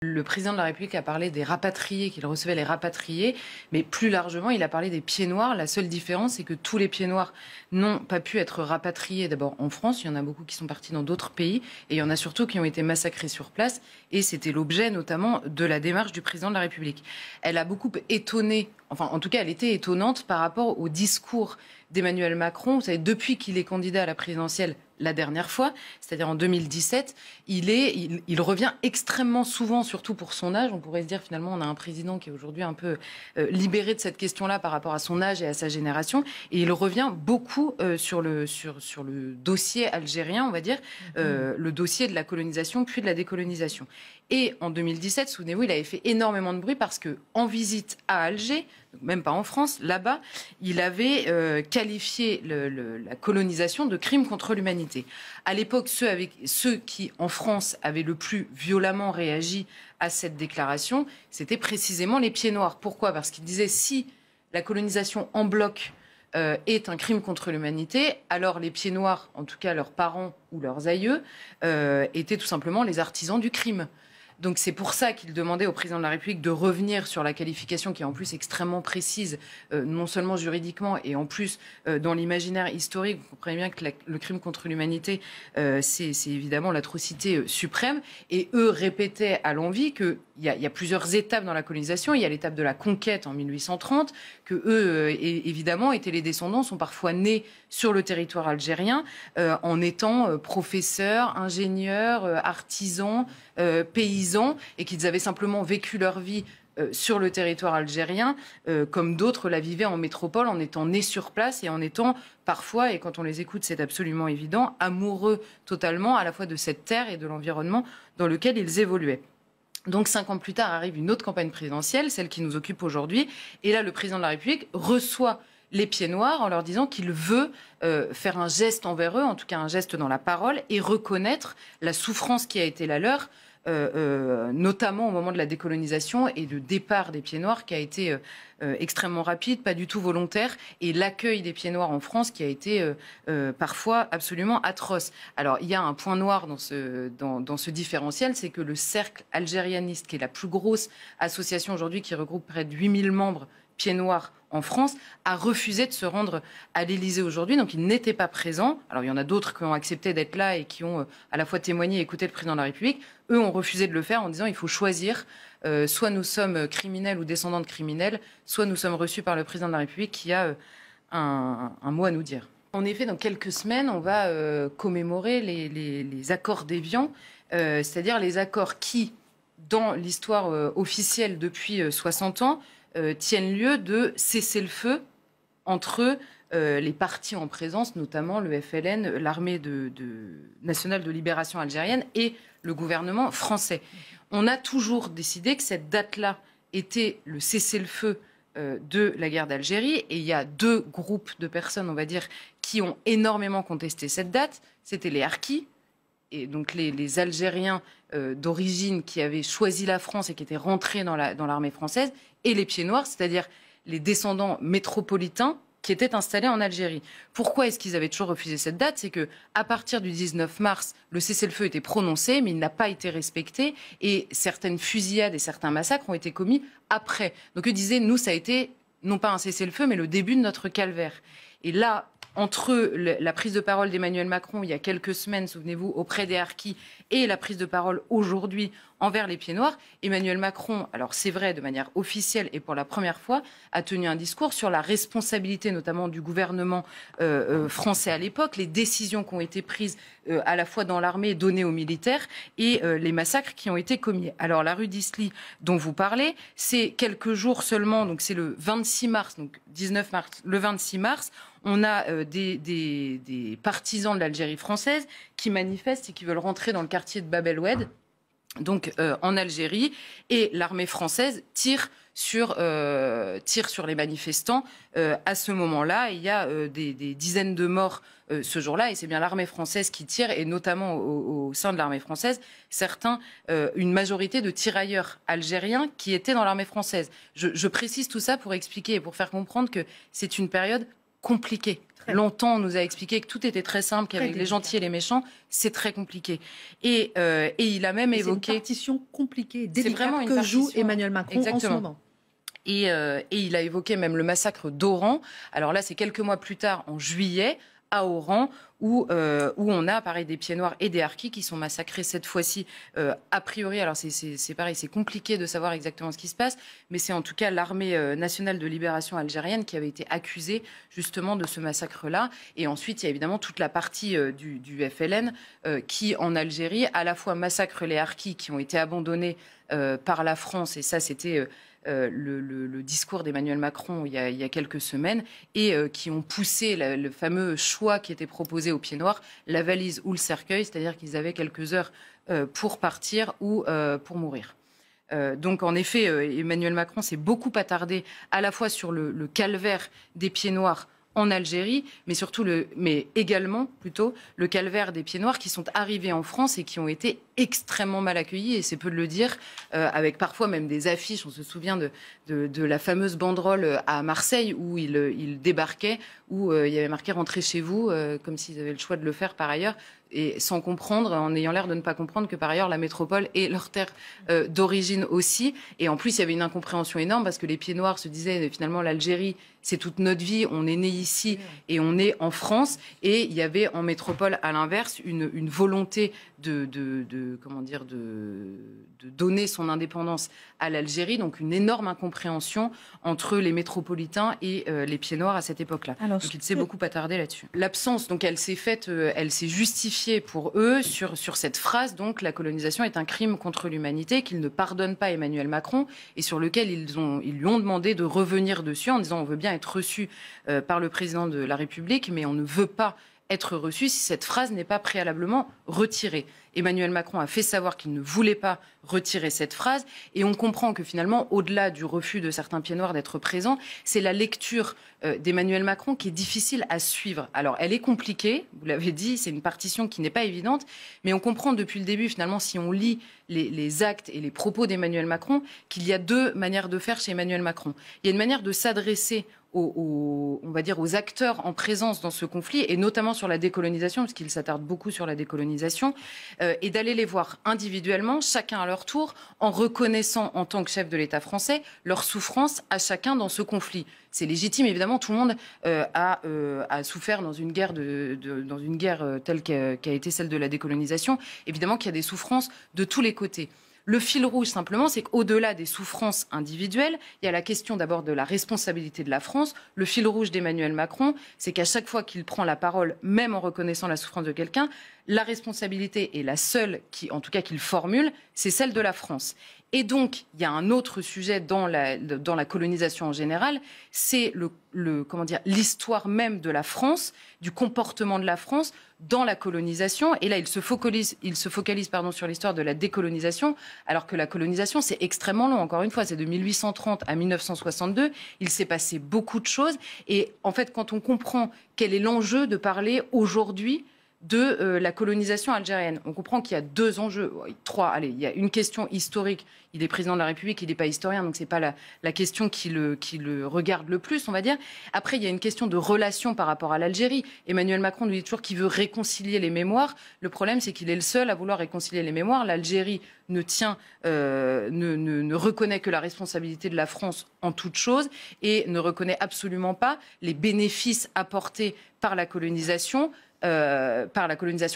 Le président de la République a parlé des rapatriés, qu'il recevait les rapatriés, mais plus largement, il a parlé des pieds noirs. La seule différence, c'est que tous les pieds noirs n'ont pas pu être rapatriés d'abord en France. Il y en a beaucoup qui sont partis dans d'autres pays et il y en a surtout qui ont été massacrés sur place. Et c'était l'objet notamment de la démarche du président de la République. Elle a beaucoup étonné, enfin en tout cas elle était étonnante par rapport au discours d'Emmanuel Macron. Vous savez, depuis qu'il est candidat à la présidentielle la dernière fois, c'est-à-dire en 2017, il revient extrêmement souvent, surtout pour son âge. On pourrait se dire finalement on a un président qui est aujourd'hui un peu libéré de cette question-là par rapport à son âge et à sa génération. Et il revient beaucoup sur le dossier algérien, on va dire, le dossier de la colonisation puis de la décolonisation. Et en 2017, souvenez-vous, il avait fait énormément de bruit parce qu'en visite à Alger, même pas en France, là-bas, il avait qualifié la colonisation de crime contre l'humanité. À l'époque, ceux qui, en France, avaient le plus violemment réagi à cette déclaration, c'était précisément les pieds noirs. Pourquoi ? Parce qu'ils disaient si la colonisation en bloc est un crime contre l'humanité, alors les pieds noirs, en tout cas leurs parents ou leurs aïeux, étaient tout simplement les artisans du crime. Donc c'est pour ça qu'il demandait au président de la République de revenir sur la qualification qui est en plus extrêmement précise, non seulement juridiquement et en plus dans l'imaginaire historique. Vous comprenez bien que le crime contre l'humanité, c'est évidemment l'atrocité suprême. Et eux répétaient à l'envi qu'il y a plusieurs étapes dans la colonisation. Il y a l'étape de la conquête en 1830, que eux, évidemment, étaient les descendants, sont parfois nés sur le territoire algérien en étant professeurs, ingénieurs, artisans, paysans, et qu'ils avaient simplement vécu leur vie sur le territoire algérien, comme d'autres la vivaient en métropole, en étant nés sur place et en étant parfois, et quand on les écoute c'est absolument évident, amoureux totalement à la fois de cette terre et de l'environnement dans lequel ils évoluaient. Donc 5 ans plus tard arrive une autre campagne présidentielle, celle qui nous occupe aujourd'hui, et là le président de la République reçoit les pieds noirs en leur disant qu'il veut faire un geste envers eux, en tout cas un geste dans la parole, et reconnaître la souffrance qui a été la leur, notamment au moment de la décolonisation et le départ des pieds noirs qui a été extrêmement rapide, pas du tout volontaire, et l'accueil des pieds noirs en France qui a été parfois absolument atroce. Alors il y a un point noir dans ce différentiel, c'est que le Cercle algérianiste, qui est la plus grosse association aujourd'hui qui regroupe près de 8000 membres pieds noirs en France, a refusé de se rendre à l'Élysée aujourd'hui. Donc, il n'était pas présent. Alors, il y en a d'autres qui ont accepté d'être là et qui ont à la fois témoigné et écouté le président de la République. Eux ont refusé de le faire en disant il faut choisir. Soit nous sommes criminels ou descendants de criminels, soit nous sommes reçus par le président de la République qui a un mot à nous dire. En effet, dans quelques semaines, on va commémorer les accords d'Évian, c'est-à-dire les accords qui, dans l'histoire officielle depuis 60 ans, tiennent lieu de cessez-le-feu entre les partis en présence, notamment le FLN, l'armée nationale de libération algérienne et le gouvernement français. On a toujours décidé que cette date-là était le cessez-le-feu de la guerre d'Algérie. Et il y a 2 groupes de personnes, on va dire, qui ont énormément contesté cette date. C'était les Harkis, et donc les Algériens d'origine qui avaient choisi la France et qui étaient rentrés dans l'armée française, et les pieds noirs, c'est-à-dire les descendants métropolitains qui étaient installés en Algérie. Pourquoi est-ce qu'ils avaient toujours refusé cette date ? C'est qu'à partir du 19 mars, le cessez-le-feu était prononcé, mais il n'a pas été respecté, et certaines fusillades et certains massacres ont été commis après. Donc eux disaient, nous, ça a été non pas un cessez-le-feu, mais le début de notre calvaire. Et là, entre la prise de parole d'Emmanuel Macron il y a quelques semaines, souvenez-vous, auprès des Harkis, et la prise de parole aujourd'hui envers les pieds noirs, Emmanuel Macron, alors c'est vrai de manière officielle et pour la première fois, a tenu un discours sur la responsabilité notamment du gouvernement français à l'époque, les décisions qui ont été prises à la fois dans l'armée données aux militaires et les massacres qui ont été commis. Alors la rue d'Isly dont vous parlez, c'est quelques jours seulement, donc c'est le 26 mars, donc 19 mars, le 26 mars, on a des partisans de l'Algérie française qui manifestent et qui veulent rentrer dans le quartier de Bab el-Oued, donc en Algérie, et l'armée française tire sur les manifestants à ce moment-là. Il y a des dizaines de morts ce jour-là, et c'est bien l'armée française qui tire, et notamment au sein de l'armée française, une majorité de tirailleurs algériens qui étaient dans l'armée française. Je précise tout ça pour expliquer et pour faire comprendre que c'est une période compliqué. Longtemps, on nous a expliqué que tout était très simple, qu'avec les gentils et les méchants, c'est très compliqué. Et il a même évoqué... C'est une partition compliquée, délicate que joue Emmanuel Macron en ce moment. Et il a évoqué même le massacre d'Oran. Alors là, c'est quelques mois plus tard, en juillet, à Oran, où on a pareil des pieds noirs et des harkis qui sont massacrés cette fois-ci a priori. Alors c'est pareil, c'est compliqué de savoir exactement ce qui se passe, mais c'est en tout cas l'armée nationale de libération algérienne qui avait été accusée justement de ce massacre-là. Et ensuite, il y a évidemment toute la partie du FLN qui, en Algérie, à la fois massacre les harkis qui ont été abandonnés par la France, et ça c'était... le discours d'Emmanuel Macron il y a quelques semaines, et qui ont poussé le fameux choix qui était proposé aux pieds noirs, la valise ou le cercueil, c'est-à-dire qu'ils avaient quelques heures pour partir ou pour mourir. Donc en effet, Emmanuel Macron s'est beaucoup attardé à la fois sur le calvaire des pieds noirs en Algérie, mais également plutôt le calvaire des pieds noirs qui sont arrivés en France et qui ont été extrêmement mal accueillis, et c'est peu de le dire, avec parfois même des affiches. On se souvient de la fameuse banderole à Marseille où il débarquait, où il y avait marqué « Rentrez chez vous », comme s'ils avaient le choix de le faire par ailleurs, et sans comprendre, en ayant l'air de ne pas comprendre que par ailleurs la métropole est leur terre d'origine aussi. Et en plus, il y avait une incompréhension énorme parce que les pieds noirs se disaient finalement l'Algérie, c'est toute notre vie, on est né ici et on est en France. Et il y avait en métropole, à l'inverse, une volonté de donner son indépendance à l'Algérie, donc une énorme incompréhension entre les métropolitains et les pieds noirs à cette époque-là. Donc il s'est beaucoup attardé là-dessus. L'absence, donc elle s'est justifiée pour eux sur cette phrase, donc la colonisation est un crime contre l'humanité, qu'ils ne pardonnent pas Emmanuel Macron et sur lequel ils lui ont demandé de revenir dessus en disant on veut bien être reçu par le président de la République, mais on ne veut pas être reçu si cette phrase n'est pas préalablement retirée. Emmanuel Macron a fait savoir qu'il ne voulait pas retirer cette phrase, et on comprend que finalement, au-delà du refus de certains pieds noirs d'être présents, c'est la lecture d'Emmanuel Macron qui est difficile à suivre. Alors, elle est compliquée, vous l'avez dit, c'est une partition qui n'est pas évidente, mais on comprend depuis le début, finalement, si on lit les actes et les propos d'Emmanuel Macron, qu'il y a deux manières de faire chez Emmanuel Macron. Il y a une manière de s'adresser on va dire aux acteurs en présence dans ce conflit, et notamment sur la décolonisation, parce qu'il s'attarde beaucoup sur la décolonisation, et d'aller les voir individuellement, chacun à leur tour, en reconnaissant en tant que chef de l'État français leur souffrance à chacun dans ce conflit. C'est légitime, évidemment, tout le monde a souffert dans une guerre, dans une guerre telle qu'a été celle de la décolonisation. Évidemment qu'il y a des souffrances de tous les côtés. Le fil rouge, simplement, c'est qu'au-delà des souffrances individuelles, il y a la question d'abord de la responsabilité de la France. Le fil rouge d'Emmanuel Macron, c'est qu'à chaque fois qu'il prend la parole, même en reconnaissant la souffrance de quelqu'un, la responsabilité est la seule, en tout cas qu'il formule, c'est celle de la France. Et donc, il y a un autre sujet dans la colonisation en général, c'est l'histoire même de la France, du comportement de la France dans la colonisation. Et là, il se focalise sur l'histoire de la décolonisation, alors que la colonisation, c'est extrêmement long. Encore une fois, c'est de 1830 à 1962. Il s'est passé beaucoup de choses. Et en fait, quand on comprend quel est l'enjeu de parler aujourd'hui de la colonisation algérienne, on comprend qu'il y a deux enjeux, trois. Allez, il y a une question historique. Il est président de la République, il n'est pas historien, donc ce n'est pas la question qui le regarde le plus, on va dire. Après, il y a une question de relation par rapport à l'Algérie. Emmanuel Macron nous dit toujours qu'il veut réconcilier les mémoires. Le problème, c'est qu'il est le seul à vouloir réconcilier les mémoires. L'Algérie ne reconnaît que la responsabilité de la France en toute chose et ne reconnaît absolument pas les bénéfices apportés par la colonisation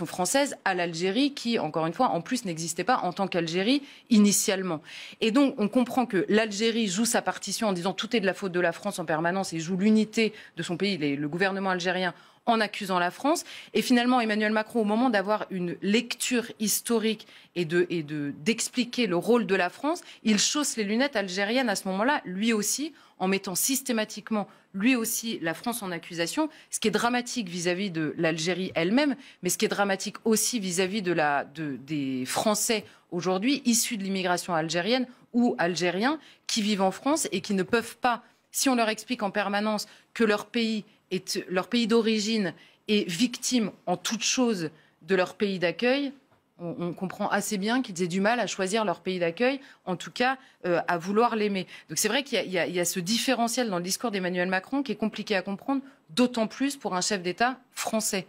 française à l'Algérie, qui, encore une fois, en plus n'existait pas en tant qu'Algérie initialement. Et donc, on comprend que l'Algérie joue sa partition en disant tout est de la faute de la France en permanence et joue l'unité de son pays, le gouvernement algérien, en accusant la France. Et finalement, Emmanuel Macron, au moment d'avoir une lecture historique et d'expliquer le rôle de la France, il chausse les lunettes algériennes à ce moment-là, lui aussi, en mettant systématiquement, lui aussi, la France en accusation, ce qui est dramatique vis-à-vis de l'Algérie elle-même, mais ce qui est dramatique aussi vis-à-vis des Français aujourd'hui, issus de l'immigration algérienne ou algériens, qui vivent en France et qui ne peuvent pas, si on leur explique en permanence que leur pays d'origine est victime en toute chose de leur pays d'accueil, On comprend assez bien qu'ils aient du mal à choisir leur pays d'accueil, en tout cas à vouloir l'aimer. Donc c'est vrai qu'il y a ce différentiel dans le discours d'Emmanuel Macron qui est compliqué à comprendre, d'autant plus pour un chef d'État français.